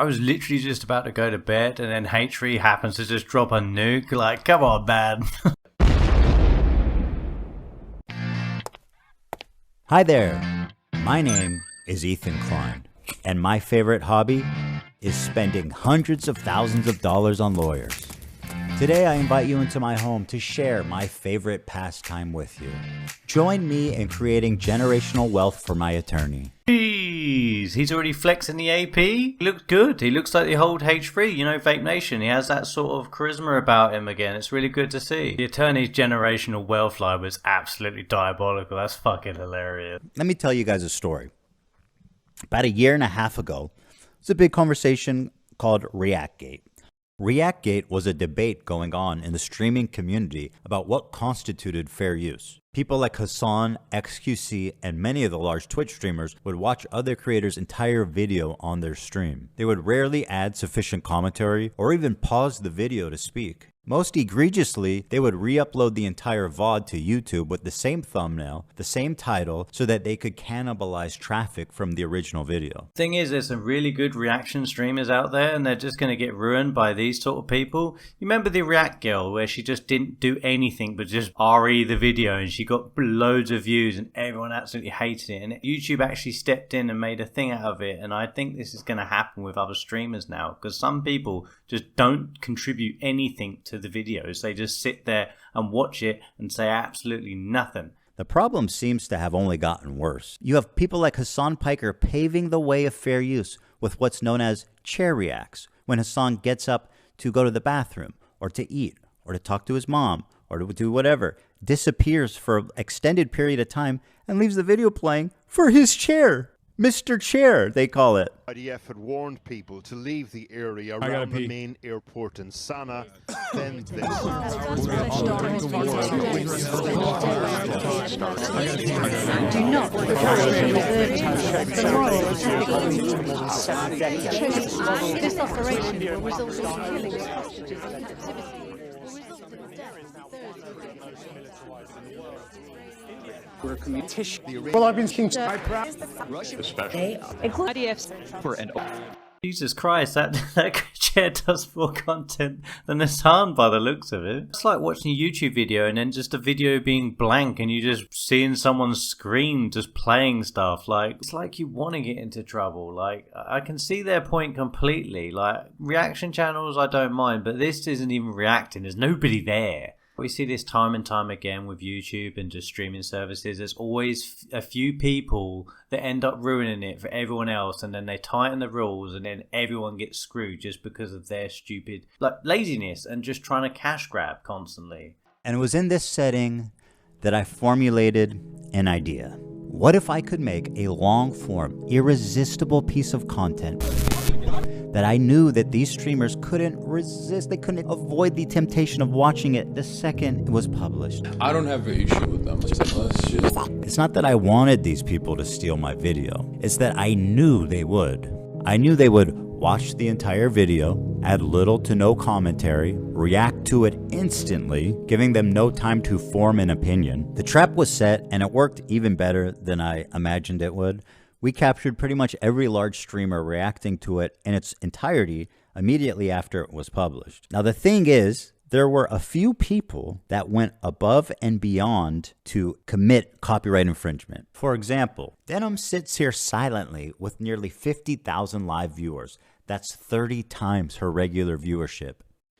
I was literally just about to go to bed and then H3 happens to just drop a nuke. Like, come on, man. Hi there, my name is Ethan Klein, and my favorite hobby is spending hundreds of thousands of dollars on lawyers. Today I invite you into my home to share my favorite pastime with you. Join me in creating generational wealth for my attorney. Jeez, he's already flexing the AP. He looks good. He looks like the old H3, you know, Vape Nation. He has that sort of charisma about him again. It's really good to see. The attorney's generational wealth line was absolutely diabolical. That's fucking hilarious. Let me tell you guys a story. About a year and a half ago, it's a big conversation called ReactGate. ReactGate was a debate going on in the streaming community about what constituted fair use. People like Hassan, XQC, and many of the large Twitch streamers would watch other creators' entire video on their stream. They would rarely add sufficient commentary or even pause the video to speak. Most egregiously, they would re-upload the entire VOD to YouTube with the same thumbnail, the same title, so that they could cannibalize traffic from the original video. Thing is, there's some really good reaction streamers out there and they're just going to get ruined by these sort of people. You remember the React girl where she just didn't do anything but just RE the video and she got loads of views and everyone absolutely hated it, and YouTube actually stepped in and made a thing out of it. And I think this is going to happen with other streamers now, because some people just don't contribute anything to the videos. They just sit there and watch it and say absolutely nothing. The problem seems to have only gotten worse. You have people like Hassan Piker paving the way of fair use with what's known as chair reacts, when Hassan gets up to go to the bathroom or to eat or to talk to his mom or to do whatever, disappears for an extended period of time and leaves the video playing for his chair. Mr. Chair, they call it. IDF had warned people to leave the area around the main airport in Sana'a. Then this. Do not this operation will result in killings, hostages and captivity. Will result in the death of We're a community. Well, I've been thinking Jesus Christ, that chair does more content than Hassan by the looks of it. It's like watching a YouTube video and then just a video being blank and you just seeing someone's screen just playing stuff. Like, it's like you want to get into trouble. Like, I can see their point completely. Like, reaction channels I don't mind, but this isn't even reacting. There's nobody there. We see this time and time again with YouTube and just streaming services. There's always a few people that end up ruining it for everyone else, and then they tighten the rules and then everyone gets screwed just because of their stupid laziness and just trying to cash grab constantly. And it was in this setting that I formulated an idea. What if I could make a long-form, irresistible piece of content that I knew that these streamers couldn't resist? They couldn't avoid the temptation of watching it the second it was published. I don't have an issue with them. It's not that I wanted these people to steal my video. It's that I knew they would. I knew they would watch the entire video, add little to no commentary, react to it instantly, giving them no time to form an opinion. The trap was set, and it worked even better than I imagined it would. We captured pretty much every large streamer reacting to it in its entirety immediately after it was published. Now, the thing is, there were a few people that went above and beyond to commit copyright infringement. For example, Denims sits here silently with nearly 50,000 live viewers. That's 30 times her regular viewership.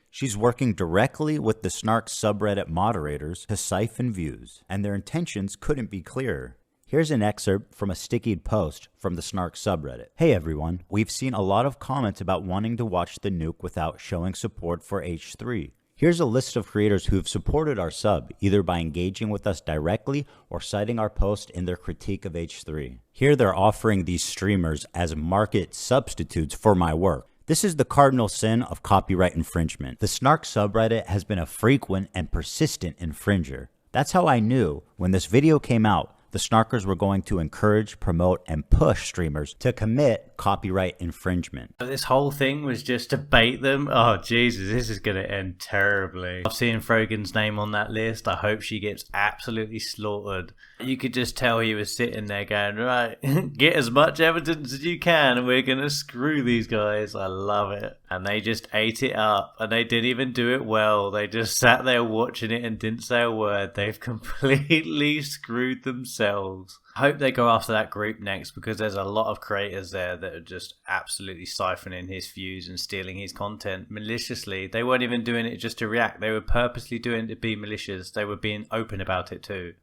She's working directly with the Snark subreddit moderators to siphon views, and their intentions couldn't be clearer. Here's an excerpt from a stickied post from the Snark subreddit. Hey everyone, we've seen a lot of comments about wanting to watch the nuke without showing support for H3. Here's a list of creators who've supported our sub, either by engaging with us directly or citing our post in their critique of H3. Here they're offering these streamers as market substitutes for my work. This is the cardinal sin of copyright infringement. The Snark subreddit has been a frequent and persistent infringer. That's how I knew when this video came out the snarkers were going to encourage, promote, and push streamers to commit copyright infringement. This whole thing was just to bait them. Oh, Jesus, this is going to end terribly. I've seen Frogan's name on that list. I hope she gets absolutely slaughtered. You could just tell he was sitting there going, right, get as much evidence as you can and we're going to screw these guys. I love it. And they just ate it up, and they didn't even do it well. They just sat there watching it and didn't say a word. They've completely screwed themselves. I hope they go after that group next, because there's a lot of creators there that are just absolutely siphoning his views and stealing his content maliciously. They weren't even doing it just to react. They were purposely doing it to be malicious. They were being open about it too.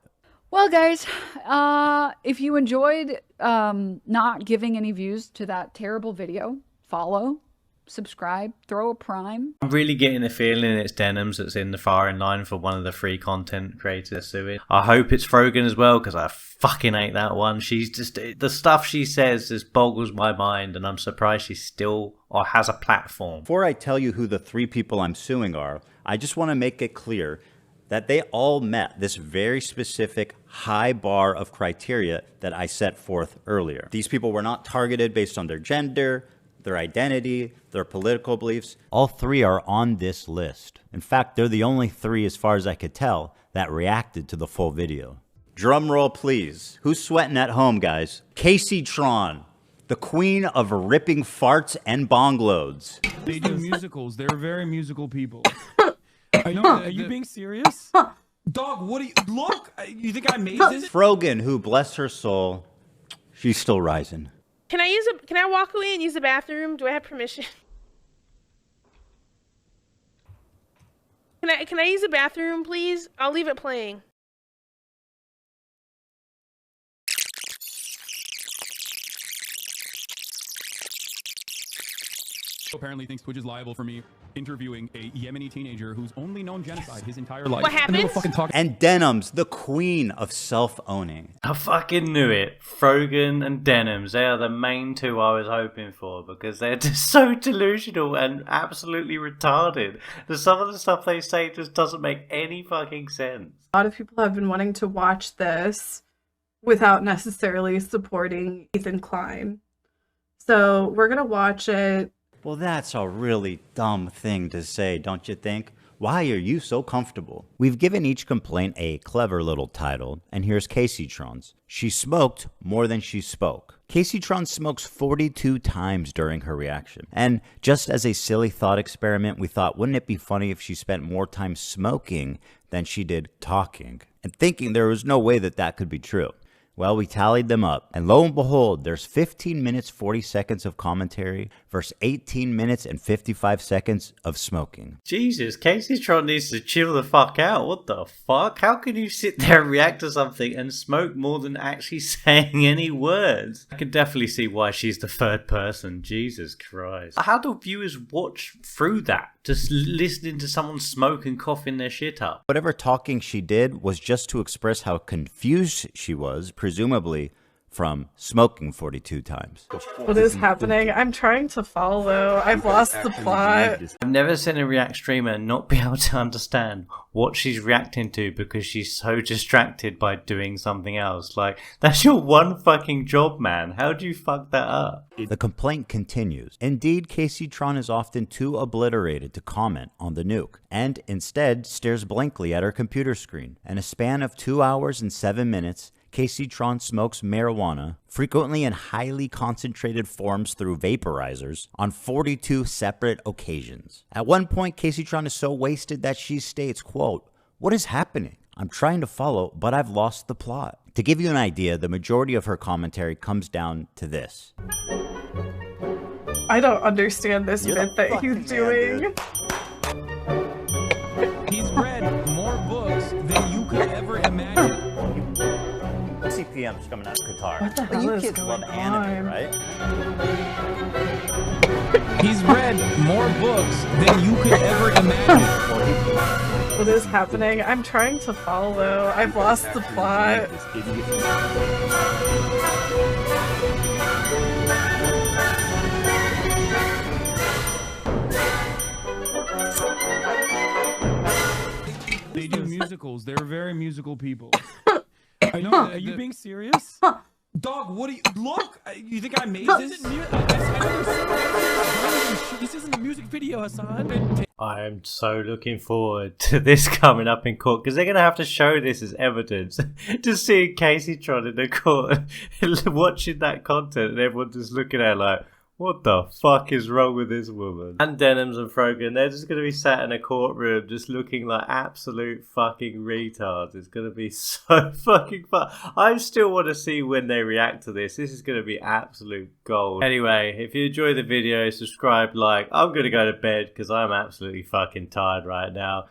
Well, guys, if you enjoyed not giving any views to that terrible video, follow, subscribe, throw a prime. I'm really getting the feeling it's Denims that's in the firing line for one of the free content creators suing. I hope it's Frogan as well, because I fucking hate that one. She's just, the stuff she says just boggles my mind, and I'm surprised she still or has a platform. Before I tell you who the 3 people I'm suing are, I just want to make it clear that they all met this very specific high bar of criteria that I set forth earlier. These people were not targeted based on their gender, their identity, their political beliefs. All 3 are on this list. In fact, they're the only 3, as far as I could tell, that reacted to the full video. Drum roll, please. Who's sweating at home, guys? Kaceytron, the queen of ripping farts and bong loads. They do musicals. They're very musical people. I know. Are you being serious? Dog, what do you... Look! You think I made this? Frogan, who, bless her soul, she's still rising. Can I walk away and use the bathroom? Do I have permission? Can I use the bathroom, please? I'll leave it playing. Apparently thinks Twitch is liable for me interviewing a Yemeni teenager who's only known genocide his entire life. What happened? And Denims, the queen of self-owning. I fucking knew it. Frogan and Denims, they are the main 2 I was hoping for, because they're just so delusional and absolutely retarded. Some of the stuff they say just doesn't make any fucking sense. A lot of people have been wanting to watch this without necessarily supporting Ethan Klein. So we're going to watch it. Well, that's a really dumb thing to say, don't you think? Why are you so comfortable? We've given each complaint a clever little title, and here's Kaceytron's. She smoked more than she spoke. Kaceytron smokes 42 times during her reaction. And just as a silly thought experiment, we thought, wouldn't it be funny if she spent more time smoking than she did talking? And thinking there was no way that that could be true. Well, we tallied them up, and lo and behold, there's 15 minutes 40 seconds of commentary versus 18 minutes and 55 seconds of smoking. Jesus, Kaceytron needs to chill the fuck out. What the fuck? How can you sit there and react to something and smoke more than actually saying any words? I can definitely see why she's the 3rd person. Jesus Christ. How do viewers watch through that? Just listening to someone smoke and coughing their shit up. Whatever talking she did was just to express how confused she was, presumably from smoking 42 times. What is happening? I'm trying to follow. I've lost the plot. I've never seen a React streamer not be able to understand what she's reacting to because she's so distracted by doing something else. Like, that's your one fucking job, man. How do you fuck that up? The complaint continues. Indeed, Kaceytron is often too obliterated to comment on the nuke, and instead stares blankly at her computer screen. In a span of 2 hours and 7 minutes, Kaceytron smokes marijuana, frequently in highly concentrated forms through vaporizers, on 42 separate occasions. At one point, Kaceytron is so wasted that she states, quote, "What is happening? I'm trying to follow, but I've lost the plot." To give you an idea, the majority of her commentary comes down to this. I don't understand this bit that he's doing. He's read more books than you could ever imagine. CPM's coming out of Qatar. What the hell you is kids going love anime, on? right? He's read more books than you could ever imagine. What is happening? I'm trying to follow. I've lost the plot. They do musicals. They're very musical people. I know. Are you being serious? Dog, what do you look? You think I made this? This isn't a music video, Hassan. I am so looking forward to this coming up in court because they're going to have to show this as evidence. Just seeing Kaceytron in the court watching that content and everyone just looking at her like, what the fuck is wrong with this woman? And Denims and Frogan, they're just going to be sat in a courtroom just looking like absolute fucking retards. It's going to be so fucking fun. I still want to see when they react to this. This is going to be absolute gold. Anyway, if you enjoy the video, subscribe, like. I'm going to go to bed because I'm absolutely fucking tired right now.